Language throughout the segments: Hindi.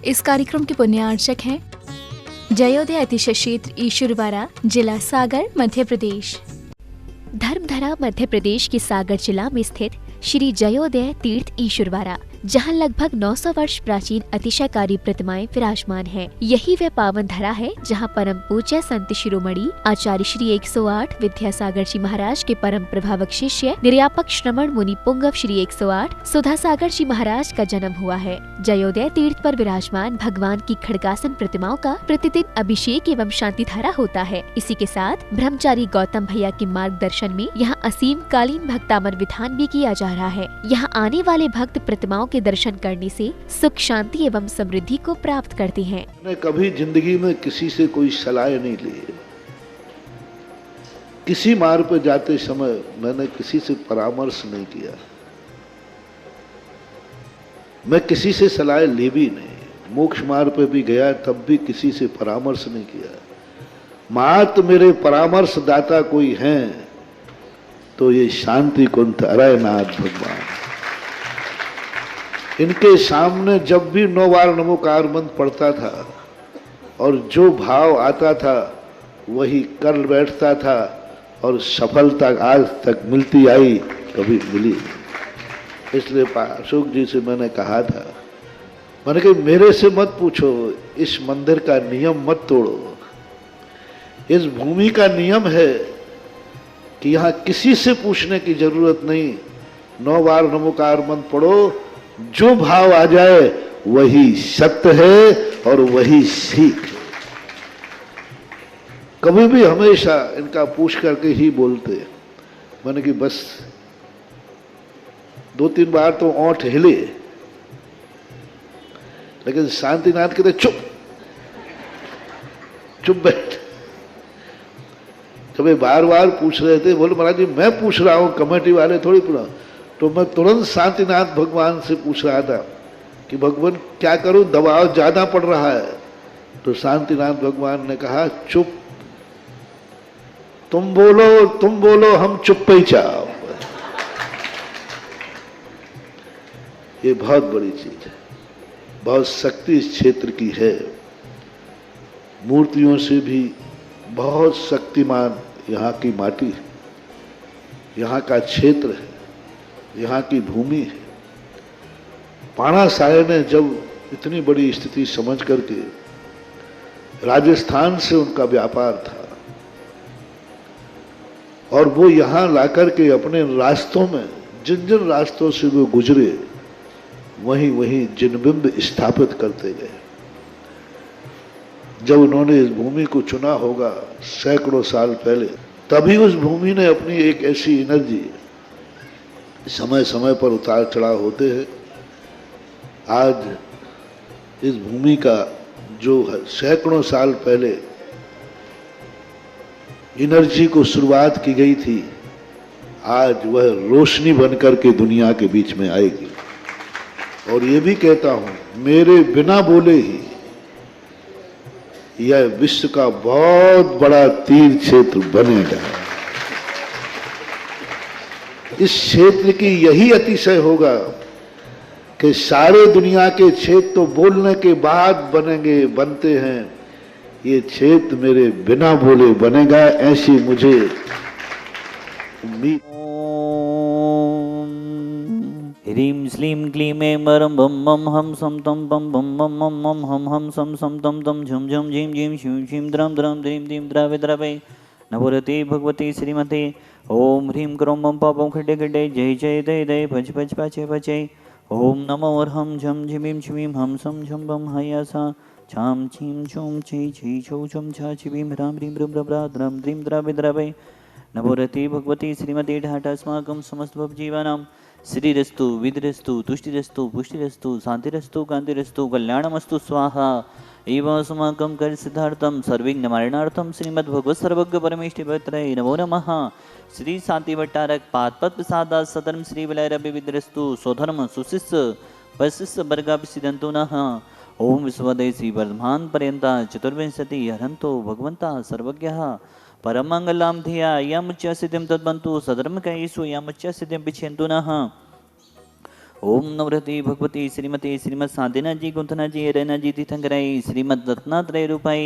इस कार्यक्रम के पुण्यार्चक हैं जयोदय अतिशय क्षेत्र ईश्वरवाड़ा, जिला सागर, मध्य प्रदेश। धर्मधरा मध्य प्रदेश के सागर जिला में स्थित श्री जयोदय तीर्थ ईश्वरवाड़ा, जहां लगभग 900 वर्ष प्राचीन अतिशयकारी प्रतिमाएं विराजमान हैं। यही वह पावन धरा है जहां परम पूज्य संत शिरोमणि आचार्य श्री 108 विद्यासागर जी महाराज के परम प्रभावक शिष्य निर्यापक श्रमण मुनि पुंगव श्री 108 सुधासागर जी महाराज का जन्म हुआ है। जयोदय तीर्थ पर विराजमान भगवान की खड़गासन प्रतिमाओं का प्रतिदिन अभिषेक एवं शांति धारा होता है। इसी के साथ ब्रह्मचारी गौतम भैया के मार्गदर्शन में यहाँ असीम कालीन भक्तामर विधान भी किया जा रहा है। यहाँ आने वाले भक्त प्रतिमाओं के दर्शन करने से सुख, शांति एवं समृद्धि को प्राप्त करते हैं। मैंने कभी जिंदगी में किसी से कोई सलाह नहीं ली। किसी मार्ग पर जाते समय मैंने किसी से परामर्श नहीं किया। मैं किसी से सलाह ली भी नहीं। मोक्ष मार्ग पर भी गया तब भी किसी से परामर्श नहीं किया। मात्र मेरे परामर्श दाता कोई हैं तो ये शांति कुंठ अरयनाथ भगवान। इनके सामने जब भी 9 बार नमोकार मंत्र पढ़ता था और जो भाव आता था वही कर बैठता था और सफलता आज तक मिलती आई, कभी मिली। इसलिए अशोक जी से मैंने कहा था, मैंने कहा मेरे से मत पूछो, इस मंदिर का नियम मत तोड़ो। इस भूमि का नियम है कि यहाँ किसी से पूछने की जरूरत नहीं। 9 बार नमोकार मंत्र पढ़ो, जो भाव आ जाए वही सत्य है और वही सीख है। कभी भी हमेशा इनका पूछ करके ही बोलते। मैंने कि बस 2-3 बार तो ओंठ हिले, लेकिन शांतिनाथ कहते चुप चुप बैठ। कभी बार बार पूछ रहे थे, बोले महाराज जी मैं पूछ रहा हूं, कमेटी वाले थोड़ी पूछा। तो मैं तुरंत शांतिनाथ भगवान से पूछ रहा था कि भगवान क्या करूं, दबाव ज्यादा पड़ रहा है। तो शांतिनाथ भगवान ने कहा चुप, तुम बोलो हम चुप ही चाहो। ये बहुत बड़ी चीज है, बहुत शक्ति इस क्षेत्र की है। मूर्तियों से भी बहुत शक्तिमान यहाँ की माटी है, यहाँ का क्षेत्र है, यहाँ की भूमि है। पाणा साहे ने जब इतनी बड़ी स्थिति समझ करके, राजस्थान से उनका व्यापार था और वो यहाँ लाकर के अपने रास्तों में जिन जिन रास्तों से वो गुजरे वहीं वहीं जिनबिंब स्थापित करते गए। जब उन्होंने इस भूमि को चुना होगा सैकड़ों साल पहले, तभी उस भूमि ने अपनी एक ऐसी एनर्जी, समय समय पर उतार चढ़ाव होते हैं। आज इस भूमि का जो सैकड़ों साल पहले एनर्जी को शुरुआत की गई थी, आज वह रोशनी बनकर के दुनिया के बीच में आएगी। और ये भी कहता हूं, मेरे बिना बोले ही यह विश्व का बहुत बड़ा तीर्थ क्षेत्र बनेगा। इस क्षेत्र की यही अतिशय होगा कि सारे दुनिया के क्षेत्र तो बोलने के बाद बनते हैं, ये क्षेत्र मेरे बिना बोले बनेगा, ऐसी मुझे उम्मीद। ह्रीं श्लीं क्लीं ऐं बरं बम बम हम सम तम बम बम बम मम मम हम सम सम तम तम झुम झुम झीं झीं शिं शिं द्रम द्रम द्रीं द्रीं द्रवे द्रवे नमोरते भगवती श्रीमते। ओम ह्रीं क्रों मम पापं खड्डे खड्डे जय जय दय दय भज भज पचे पचे। ओम नमो अर्हं झम झिमीं छिमीं हम सम झम बम हयासा छाम छीं छूं छी छी छौ छम छा छिबीं ह्रां ह्रीं ब्रं ब्रा द्रम द्रीं द्रवे द्रवे नमोरते भगवती श्रीमते ढाटास्माकं समस्त जीवानां श्रीरस्तु विद्रस्तु तुष्टिरस्तु पुष्टिरस्तु शांतिरस्तु कांतिरस्तु कल्याणमस्तु स्वाहा। एवं अस्माकं कर सिद्धार्थम सर्विघ्नमारणार्थम श्रीमद्भगवत सर्वज्ञ परमेष्टि पवित्रये नमो नमः। श्री शांति भट्टारक पादपद प्रसादा सधर्म श्री विलय रवि विद्रस्तु स्वधर्म सुशिष्य परिशिष्य वर्गापि सिद्धंतु नः। ओम विश्वदय श्री वर्धमान पर्यंता चतुर्विंशति हरंतो भगवंता सर्वज्ञः परमंगलाम धिया यमुच्च सिद्धिं तद्वन्तु सधर्म कैसु यमुच्च सिद्धिं पिछेन्तु नः। ओम नवरती भगवती श्रीमती श्रीमद साधना जी गुंथना जी रैना जी तीर्थंकराई श्रीमद रत्नात्रय रूपाई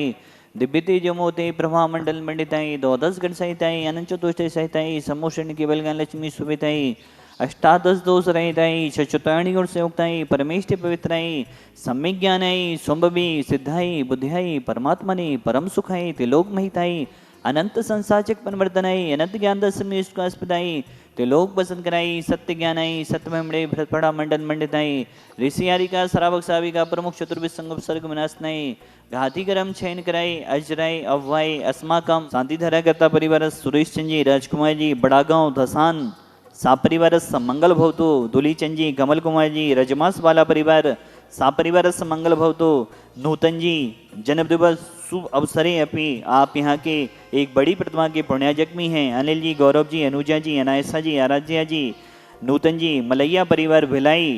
दिव्य तेजोमोते प्रभा मंडल मंडिताई द्वादश गण सहिताई अनंत चतुष्ट सहिताई समोषण केवल ज्ञान लक्ष्मी सुविताई अष्टादश दोष रहिताई शचुताणी गुण संयुक्ताई परमेष्ठ पवित्राई सम्यक ज्ञानाई स्वंभवी सिद्धाई बुद्धियाई परमात्मनि परम सुखाई त्रिलोक महिताई अनंत संसाचक परिवर्तनाई अनंत ज्ञान दशमी अस्पदाई त्रिलोक बसन कराई सत्य ज्ञानाई सत्यमणे भ्रतपड़ा मंडन मंडिताई ऋषियारिका सरावक साविका प्रमुख चतुर्विद संगम सर्ग विनाशनाई घाती करम छयन कराई अजराई अव्वाई अस्माकम शांति धरा करता परिवार सुरेश चंद जी राजकुमार जी बड़ागांव धसान सापरिवार मंगल भवतु दुलीचंद जी कमल कुमार जी रजमास वाला परिवार सापरिवार मंगल भवतु नूतन जी जन्म दिवस शुभ अवसरे अपनी आप यहाँ के एक बड़ी प्रतिमा के पुण्याजकमी हैं अनिल जी गौरव जी अनुजा जी अनायसा जी आराध्या जी नूतन जी मलैया परिवार भिलाई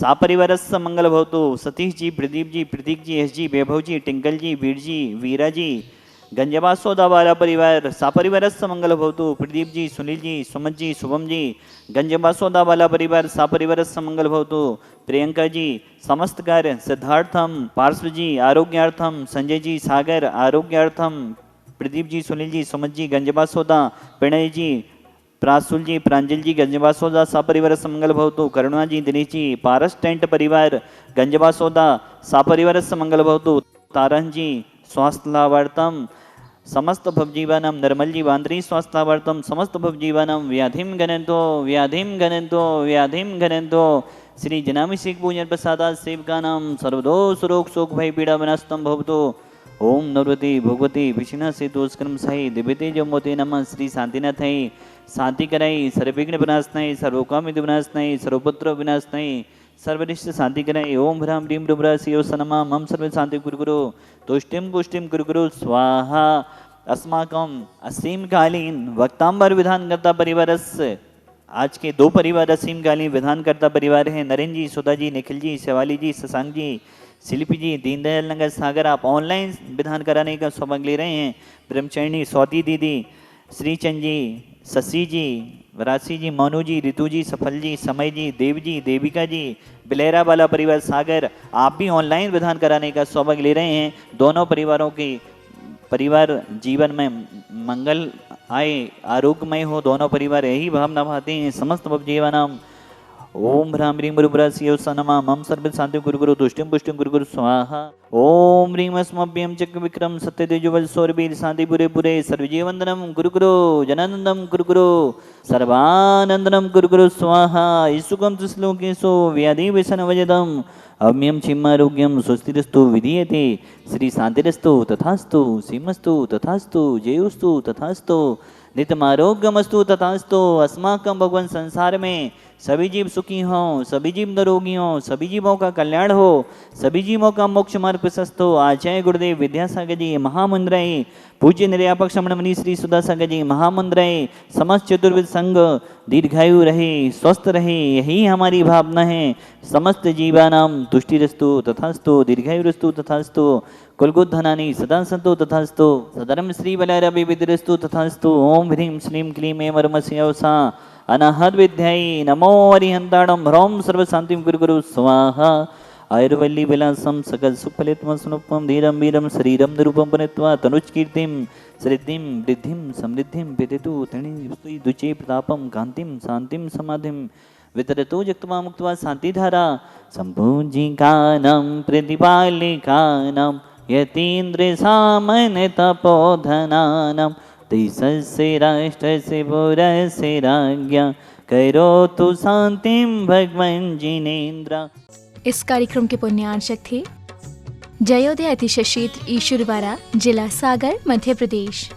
सापरिवार मंगल भवतु सतीश जी प्रदीप जी प्रतीक जी एस जी वैभव जी टिंकल जी वीर जी वीरा जी गंजबासोदा वाला परिवार सापरिवार मंगल भवतु प्रदीप जी सुनील जी सुमन जी शुभम जी गंजबासोदा वाला परिवार सापरिवार मंगल भवतु प्रियंका जी समस्त कार्य सिद्धार्थम पार्श्व जी आरोग्यार्थम संजय जी सागर आरोग्यार्थम प्रदीप जी सुनील जी सुमन जी गंजबासोदा प्रणय जी प्रासुल जी प्रांजल जी गंजबासोदा सापरिवार मंगल भवतु करुणा जी दिनेश जी पारस टेंट परिवार गंजबासोदा सापरिवार मंगल भवतु तारन जी स्वास्थ्य लाभार्थम समस्त भवजीवानम निर्मल जी वांद्री स्वास्थ्य लाभार्थम समस्त भवजीवानम व्याधिम गणंतो व्याधिम गणंतो व्याधिम गणंतो श्री जनामिषेक पूजन प्रसादा सेवकानाम सर्वदोष रोग शोक भय पीड़ा विनाशतम भवतो ओम नवरती भगवती विष्णु से दोषक्रम सही दिव्यते जो मोते नमः श्री शांतिनाथाई शांति कराई सर्वविघ्न विनाशनाई सर्वकामित विनाशनाई सर्वपुत्र विनाशनाई सर्वनिष्ठ शांति कराई ओम ह्राम ह्रीम रुब्रा सियो सनमा मम सर्व शांति गुरुगुरु तुष्टिम पुष्टिम गुरुगुरु स्वाहा अस्माकम असीम कालीन वक्तांबर विधानकर्ता परिवारस्य आज के दो परिवार असीमकालीन विधानकर्ता परिवार हैं नरेंद्र जी सुधा जी निखिल जी शिवाली जी शशांक जी शिल्पी जी दीनदयाल नगर सागर आप ऑनलाइन विधान कराने का सौभाग्य ले रहे हैं ब्रह्मचरणी स्वाति दीदी श्रीचंद जी शशि जी राशि जी मोनू जी ऋतु जी सफल जी समय जी देव जी देविका जी बिलेरा वाला परिवार सागर आप भी ऑनलाइन विधान कराने का सौभाग्य ले रहे हैं दोनों परिवारों की परिवार जीवन में मंगल आए आरोग्यमय हो दोनों परिवार यही भावना भाते हैं समस्त जीवनाम ओम ह्राम ह्रीम गुरुब्रा सियो सनमा मम सर्व शांति गुरुगुरु तुष्टिम पुष्टिम गुरुगुरु स्वाहा ओम ह्रीम अस्मभ्यम चक्र विक्रम सत्य तेजोवल सौरवीर शांति पुरे पुरे सर्वजीवंदनम गुरुगुरु जनानंदम गुरुगुरु सर्वानंदनम गुरुगुरु स्वाहा ईसुकम त्रिश्लोकेशो व्याधि व्यसन वजदम अम्यम छिम्मारोग्यम स्वस्तिरस्तु विधीयते श्री शांतिरस्तु तथास्तु सीमस्तु तथास्तु जयोस्तु तथास्तु नित्यमारोग्यमस्तु तथास्तु अस्माकं भगवान संसार में सभी जीव सुखी हों सभी जीव निरोगी हों सभी जीवों का कल्याण हो सभी जीवों का मोक्ष मार्ग प्रशस्त हो आचार्य गुरुदेव विद्यासागर जी महामुंद्रय पूज्य निर्यापक श्रमण मुनि श्री सुधासागर जी महामुंद्रय समस्त चतुर्विद संघ दीर्घायु रहे स्वस्थ रहे यही हमारी भावना है समस्त जीवानाम तुष्टिरस्तु तथास्तु दीर्घायुरस्तु तथास्तु कुलगुद्धनानि सदा सन्तु तथास्तु सदरम श्री बलरवि विद्रस्तु तथास्तु ओम ह्रीं श्रीं क्लीं ऐं वरमस्यवसा अनाहत विद्याय नमो हरिहंताणम ह्रौं सर्वशांतिं गुरुगुरु स्वाहा आयुर्वल्ली विलासम सकल सुफलित्वं स्नुपं धीरं वीरं शरीरं निरूपं पनित्वा तनुष्कीर्तिं श्रीद्धिं वृद्धिं समृद्धिं विदितु तणि दुचे प्रतापं कान्तिं शान्तिं समाधिं वितरतो जक्त्वा मुक्त्वा शान्तिधारा सम्पूजिकानां प्रतिपालिकानां यतीन्द्रसामान्य तपोधनानां देशस्य राष्ट्रस्य पुरस्य राज्ञा करोतु शान्तिं भगवन् जिनेन्द्र। इस कार्यक्रम के पुण्यार्चक थे जयोदय अतिशय क्षेत्र ईश्वरवाड़ा जिला सागर मध्य प्रदेश।